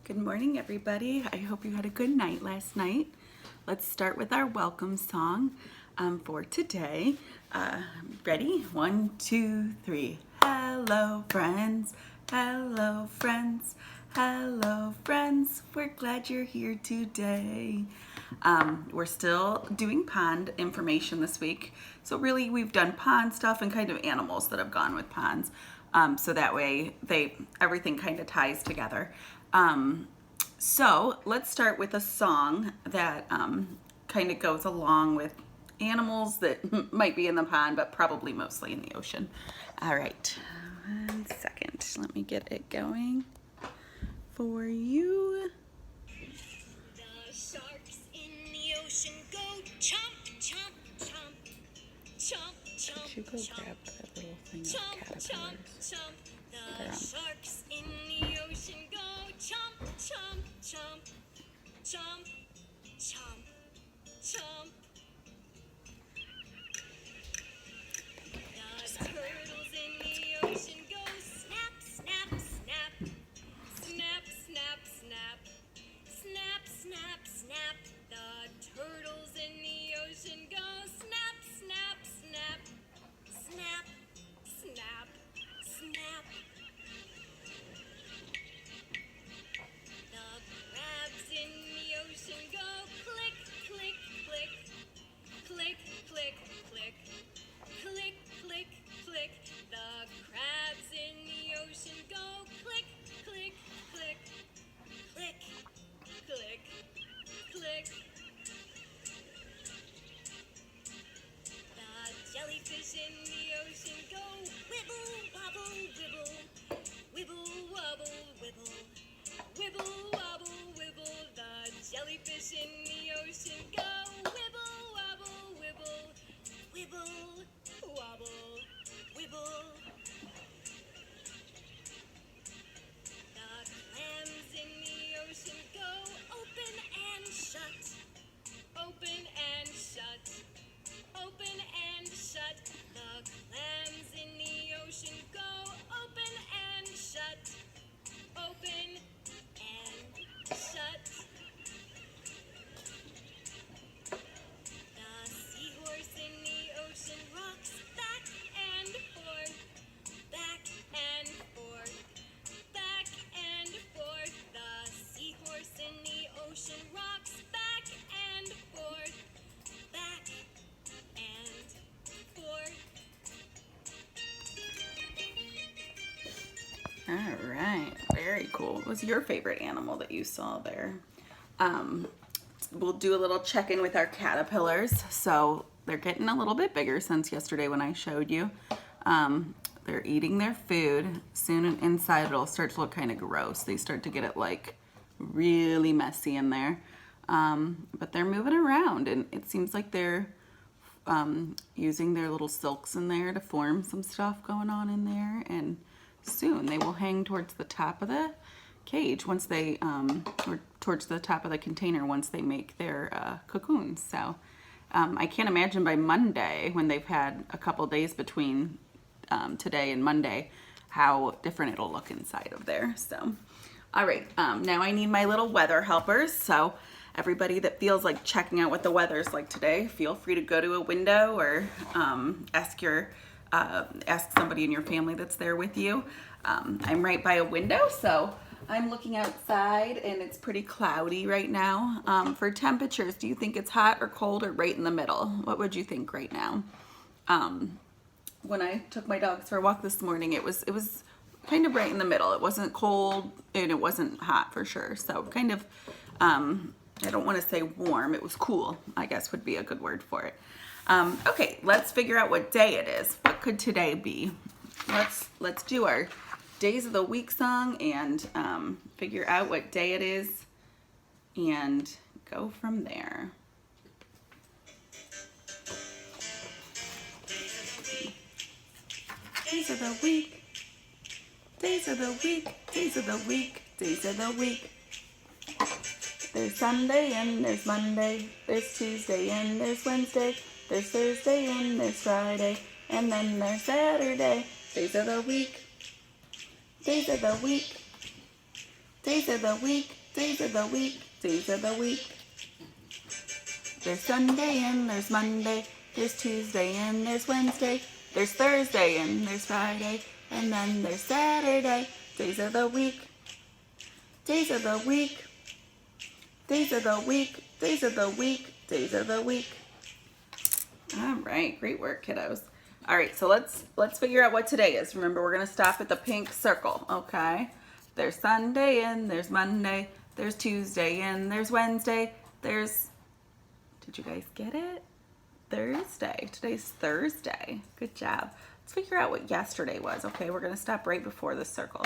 Good morning, everybody. I hope you had a good night last night. Let's start with our welcome song for today. Ready? 1, 2, 3. Hello, friends. Hello, friends. Hello, friends. We're glad you're here today. We're still doing pond information this week. So really, we've done pond stuff and kind of animals that have gone with ponds. So that way, everything kind of ties together. So let's start with a song that kind of goes along with animals that might be in the pond, but probably mostly in the ocean. All right, 1 second. Let me get it going for you. The sharks in the ocean go chomp, chomp, chomp, chomp, chomp, Should go grab that little thing of chomp, caterpillars. chomp. The sharks in the ocean go chomp, chomp, chomp, chomp, chomp, chomp. The turtles in the ocean go snap, snap, snap, snap, snap, snap, snap, snap, snap. The turtles in the ocean go snap, snap, snap, snap, snap, snap. The crabs in the ocean go click, click, click, click, click, click, click, click, click. The crabs in the ocean go click, click, click, click, click, click. The jellyfish in the ocean go wibble, wobble, wibble, wibble, wobble, wibble, wibble, wobble, wibble. The jellyfish in the ocean go wibble, wobble, wibble, wibble, wobble, wibble. The clams in the ocean go open and shut, open and shut, open and shut. The clams in the ocean go open and shut, open and shut. The seahorse in the ocean rocks back and forth, back and forth, back and forth. The seahorse in the ocean rocks back and forth, back and forth. All right, very cool. What was your favorite animal that you saw there? We'll do a little check-in with our caterpillars. So they're getting a little bit bigger since yesterday when I showed you. They're eating their food. Soon inside it'll start to look kind of gross. They start to get it like really messy in there. But they're moving around and it seems like they're using their little silks in there to form some stuff going on in there, and soon they will hang towards the top of the cage once they or towards the top of the container once they make their cocoons. So I can't imagine by Monday, when they've had a couple days between today and Monday, how different it'll look inside of there. So all right, now I need my little weather helpers. So everybody that feels like checking out what the weather's like today, feel free to go to a window or ask somebody in your family that's there with you. I'm right by a window, so I'm looking outside and it's pretty cloudy right now. For temperatures, do you think it's hot or cold or right in the middle? What would you think right now? When I took my dogs for a walk this morning, it was kind of right in the middle. It wasn't cold and it wasn't hot for sure. So kind of, I don't want to say warm, it was cool, I guess would be a good word for it. Okay, let's figure out what day it is. What could today be? Let's do our days of the week song and figure out what day it is and go from there. Days of the week, days of the week, days of the week, days of the week. There's Sunday and there's Monday, there's Tuesday and there's Wednesday, there's Thursday and there's Friday, and then there's Saturday. Days of the week, days of the week, Days of the week, days of the week, days of the week. There's Sunday and there's Monday, there's Tuesday and there's Wednesday, there's Thursday and there's Friday, and then there's Saturday. Days of the week, days of the week, days of the week, days of the week, days of the week. All right, great work, kiddos. All right, so let's figure out what today is. Remember, we're gonna stop at the pink circle, okay? There's Sunday and there's Monday, there's Tuesday and there's Wednesday, there's, did you guys get it? Thursday. Today's Thursday. Good job. Let's figure out what yesterday was, okay? We're gonna stop right before the circle.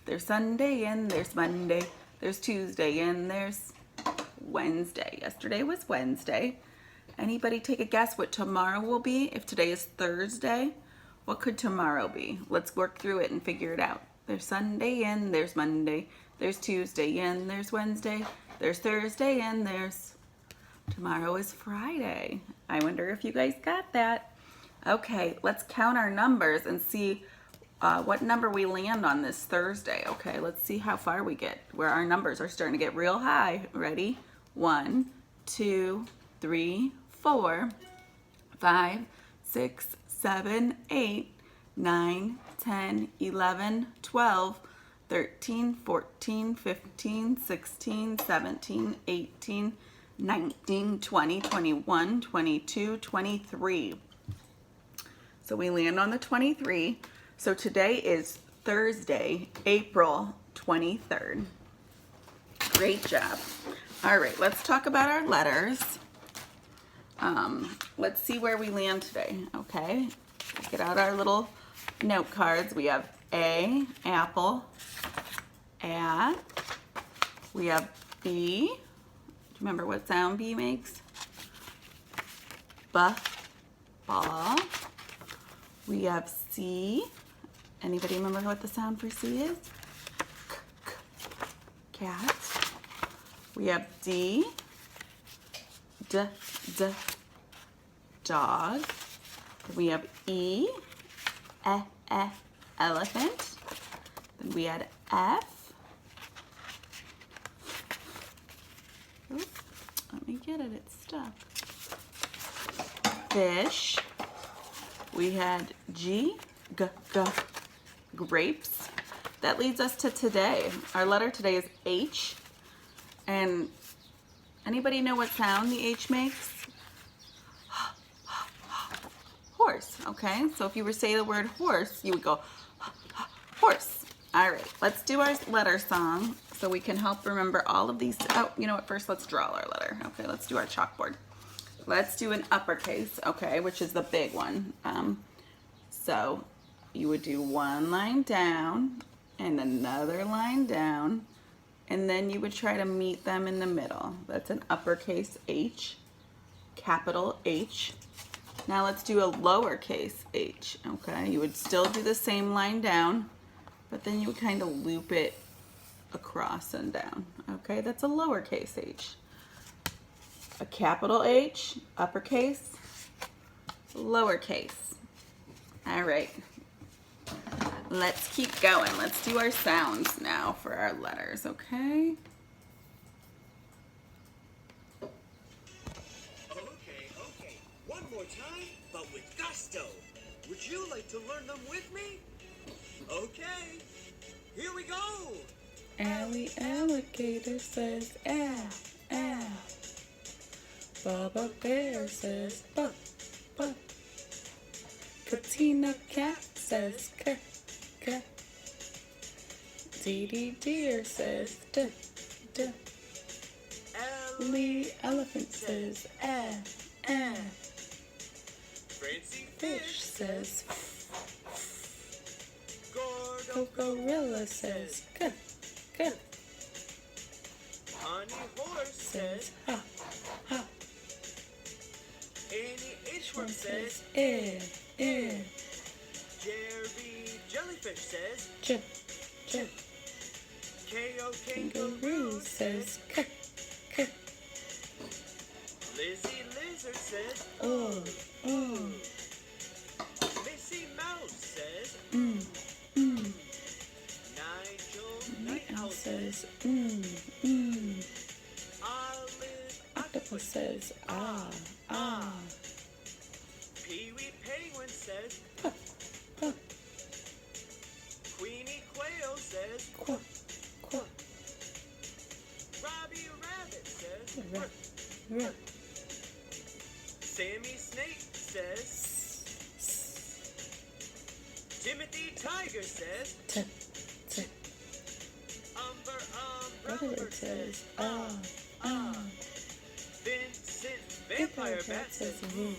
There's Sunday and there's Monday, there's Tuesday and there's Wednesday. Yesterday was Wednesday. Anybody take a guess what tomorrow will be? If today is Thursday, what could tomorrow be? Let's work through it and figure it out. There's Sunday and there's Monday, there's Tuesday and there's Wednesday, there's Thursday and there's, tomorrow is Friday. I wonder if you guys got that. Okay, let's count our numbers and see what number we land on this Thursday. Okay, let's see how far we get, where our numbers are starting to get real high. Ready? 1, 2, 3, 4, 5, 6, 7, 8, 9, 10, 11, 12, 13, 14, 15, 16, 17, 18, 19, 20, 21, 22, 23. So we land on the 23. So today is Thursday, April 23rd. Great job. All right, let's talk about our letters. Let's see where we land today, okay? Get out our little note cards. We have A, apple, A. We have B. Do you remember what sound B makes? B, ball. We have C. Anybody remember what the sound for C is? Cat. We have D. D, dog. We have E, elephant. Then we had F. Oops, let me get it, it's stuck. Fish. We had G, grapes. That leads us to today. Our letter today is H. And anybody know what sound the H makes? Horse, okay? So if you were to say the word horse, you would go horse. All right, let's do our letter song so we can help remember all of these. Oh, you know what? First, let's draw our letter. Okay, let's do our chalkboard. Let's do an uppercase, okay, which is the big one. So you would do one line down and another line down, and then you would try to meet them in the middle. That's an uppercase H, capital H. Now let's do a lowercase h, okay? You would still do the same line down, but then you would kind of loop it across and down, okay? That's a lowercase h. A capital H, uppercase, lowercase. All right, let's keep going. Let's do our sounds now for our letters, okay? Okay. One more time, but with gusto. Would you like to learn them with me? Okay, here we go. Allie alligator says ah, ah. Baba bear says buck, buck. Katina cat says k, k. Dee Dee deer says duh, duh. Lee elephant says ah, ah. Fancy Fish says Gordo gorilla says k, k. Honey horse says, Ha, ha. Annie inchworm says, Eh, eh. Jerry jellyfish says, J, j. K.O. Kangaroo kangaroo says says, k, k. Lizzie lizard says, Oh, oh. Missy mouse says, Mm, mm. Nigel Night owl nighthawk says, Olive Octopus says, ah, ah. Pee-wee penguin says, Huh, huh, Queenie quail says, quack, quack. Robbie rabbit says, Rap, rap. Sammy snake says, Timothy tiger says, Tip, tip. Umber Brother says, ah, ah. ah. Vincent vampire bat says, woo,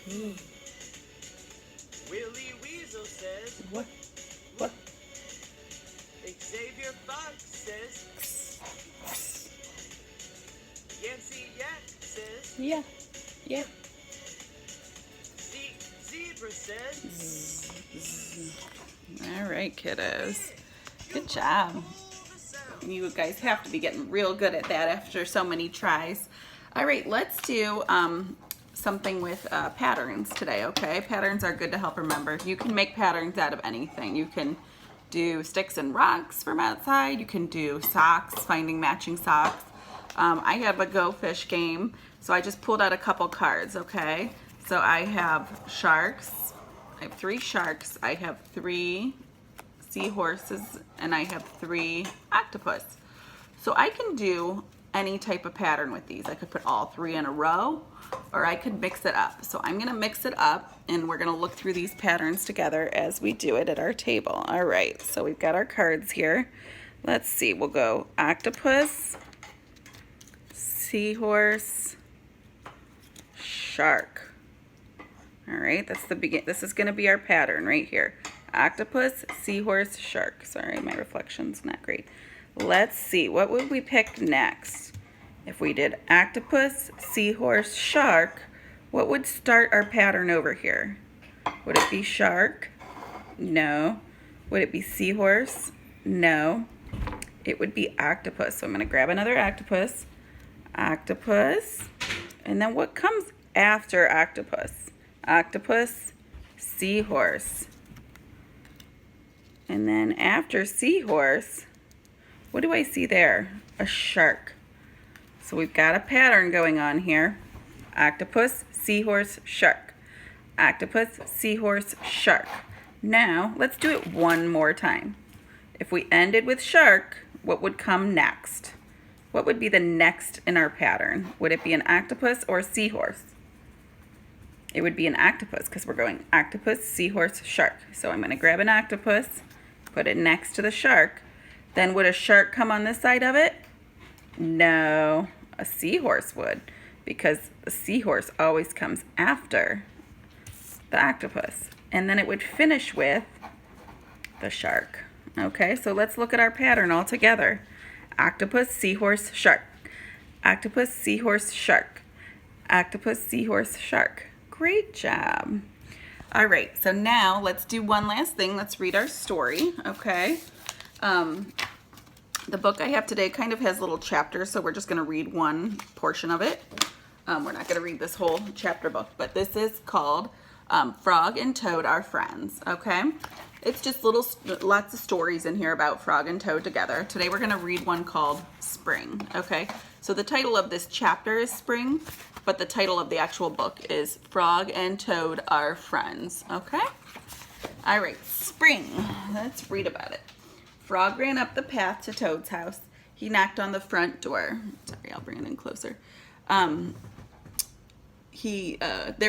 woo. Willie weasel says, What, what? Xavier fox says, Yancy yak says, Yeah, yeah. Zebra says, All right, kiddos. Good job. all the sound. You guys have to be getting real good at that after so many tries. All right, let's do something with patterns today, okay? Patterns are good to help remember. You can make patterns out of anything. You can do sticks and rocks from outside. You can do socks, finding matching socks. I have a Go Fish game, so I just pulled out a couple cards, okay? So I have sharks. I have 3 sharks. I have 3 seahorses, and I have 3 octopus. So I can do any type of pattern with these. I could put all 3 in a row, or I could mix it up. So I'm gonna mix it up, and we're gonna look through these patterns together as we do it at our table. All right, so we've got our cards here. Let's see, we'll go octopus, seahorse, shark. All right, that's the begin. This is gonna be our pattern right here. Octopus, seahorse, shark. Sorry, my reflection's not great. Let's see, what would we pick next? If we did octopus, seahorse, shark, what would start our pattern over here? Would it be shark? No. Would it be seahorse? No. It would be octopus. So I'm going to grab another octopus. Octopus. And then what comes after octopus? Octopus, seahorse. And then after seahorse, what do I see there? A shark. So we've got a pattern going on here. Octopus, seahorse, shark. Octopus, seahorse, shark. Now, let's do it one more time. If we ended with shark, what would come next? What would be the next in our pattern? Would it be an octopus or a seahorse? It would be an octopus because we're going octopus, seahorse, shark. So I'm going to grab an octopus, put it next to the shark. Then would a shark come on this side of it? No, a seahorse would, because the seahorse always comes after the octopus. And then it would finish with the shark. Okay, so let's look at our pattern all together. Octopus, seahorse, shark. Octopus, seahorse, shark. Octopus, seahorse, shark. Great job. All right, so now let's do one last thing. Let's read our story, okay? The book I have today kind of has little chapters, so we're just going to read one portion of it. We're not going to read this whole chapter book, but this is called Frog and Toad Are Friends, okay? It's just lots of stories in here about Frog and Toad together. Today we're going to read one called Spring, okay? So the title of this chapter is Spring, but the title of the actual book is Frog and Toad Are Friends, okay? All right, Spring. Let's read about it. Frog ran up the path to Toad's house. He knocked on the front door. Sorry, I'll bring it in closer. There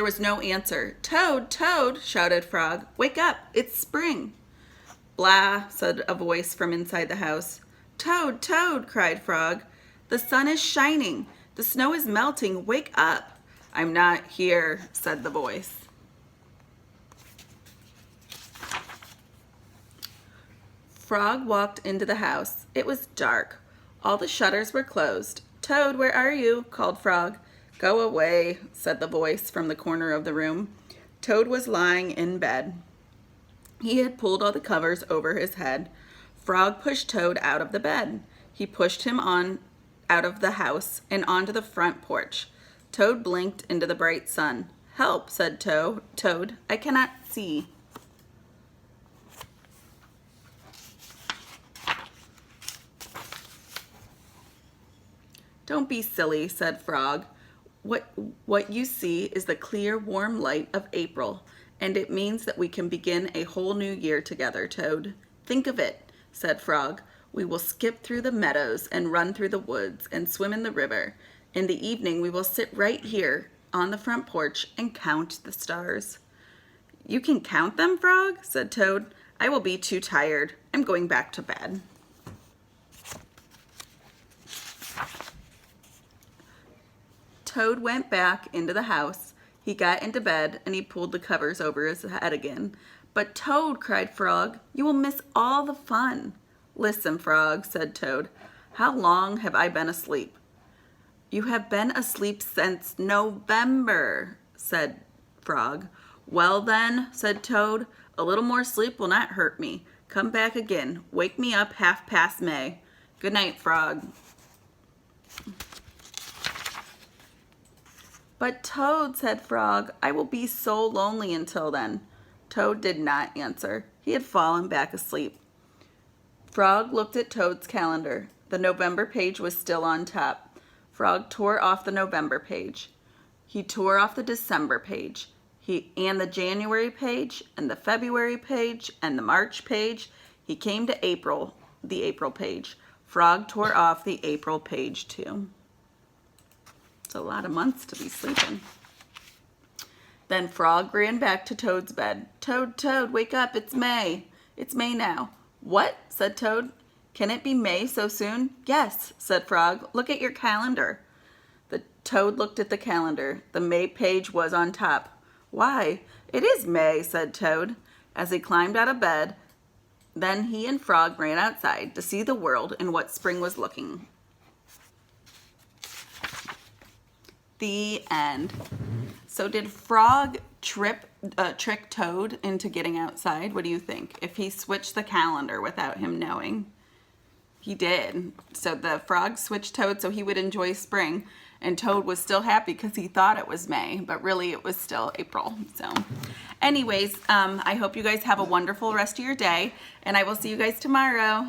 was no answer. Toad, Toad, shouted Frog. Wake up, it's spring. Blah, said a voice from inside the house. Toad, Toad, cried Frog. The sun is shining. The snow is melting. Wake up. I'm not here, said the voice. Frog walked into the house. It was dark. All the shutters were closed. Toad, where are you? Called Frog. Go away, said the voice from the corner of the room. Toad was lying in bed. He had pulled all the covers over his head. Frog pushed Toad out of the bed. He pushed him on out of the house and onto the front porch. Toad blinked into the bright sun. Help, said Toad. I cannot see. Don't be silly, said Frog. What you see is the clear, warm light of April, and it means that we can begin a whole new year together, Toad. Think of it, said Frog. We will skip through the meadows and run through the woods and swim in the river. In the evening, we will sit right here on the front porch and count the stars. You can count them, Frog, said Toad. I will be too tired. I'm going back to bed. Toad went back into the house. He got into bed and he pulled the covers over his head again. But Toad, cried Frog, you will miss all the fun. Listen, Frog, said Toad. How long have I been asleep? You have been asleep since November, said Frog. Well then, said Toad, a little more sleep will not hurt me. Come back again. Wake me up May. Good night, Frog. But Toad, said Frog, I will be so lonely until then. Toad did not answer. He had fallen back asleep. Frog looked at Toad's calendar. The November page was still on top. Frog tore off the November page. He tore off the December page. And the January page, and the February page, and the March page. He came to April, the April page. Frog tore off the April page too. It's a lot of months to be sleeping. Then Frog ran back to Toad's bed. Toad, Toad, wake up, it's May. It's May now. What? Said Toad. Can it be May so soon? Yes, said Frog. Look at your calendar. The Toad looked at the calendar. The May page was on top. Why, it is May, said Toad. As he climbed out of bed, then he and Frog ran outside to see the world and what spring was looking. The end. So did Frog trick Toad into getting outside? What do you think? If he switched the calendar without him knowing. He did. So the Frog switched Toad so he would enjoy spring. And Toad was still happy because he thought it was May, but really it was still April. So anyways, I hope you guys have a wonderful rest of your day, and I will see you guys tomorrow.